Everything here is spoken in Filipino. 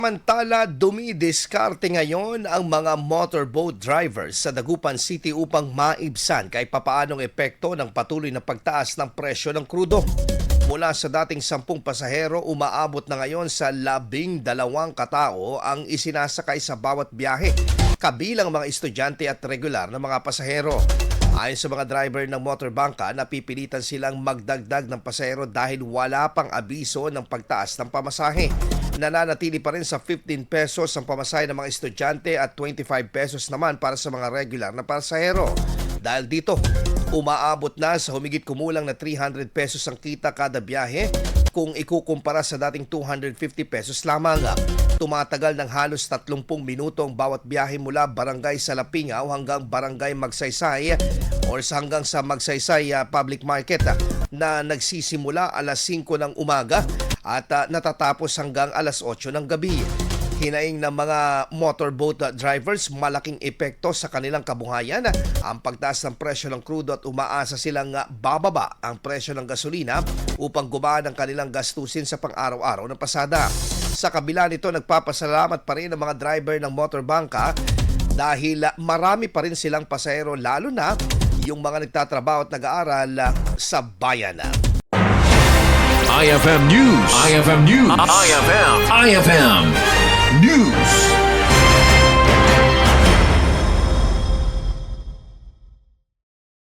Samantala, dumidiskarte ngayon ang mga motorboat drivers sa Dagupan City upang maibsan kahit papaanong epekto ng patuloy na pagtaas ng presyo ng krudo. Mula sa dating 10 pasahero, umaabot na ngayon sa 12 katao ang isinasakay sa bawat biyahe, kabilang mga estudyante at regular na mga pasahero. Ayon sa mga driver ng motorbangka, napipilitan silang magdagdag ng pasahero dahil wala pang abiso ng pagtaas ng pamasahe. Nananatili pa rin sa 15 pesos ang pamasahe ng mga estudyante at 25 pesos naman para sa mga regular na pasahero. Dahil dito, umaabot na sa humigit kumulang na 300 pesos ang kita kada biyahe kung ikukumpara sa dating 250 pesos lamang. Tumatagal ng halos 30 minuto ang bawat biyahe mula Barangay Salapingaw hanggang Barangay Magsaysay or hanggang sa Magsaysay Public Market na nagsisimula alas 5 ng umaga at natatapos hanggang alas 8 ng gabi. Hinaing ng mga motorboat drivers, malaking epekto sa kanilang kabuhayan ang pagtaas ng presyo ng krudo at umaasa silang bababa ang presyo ng gasolina upang gumaan ang kanilang gastusin sa pang-araw-araw na pasada. Sa kabila nito, nagpapasalamat pa rin ang mga driver ng motorbangka dahil marami pa rin silang pasahero, lalo na yung mga nagtatrabaho at nag-aaral sa bayan. IFM News. IFM News. IFM News.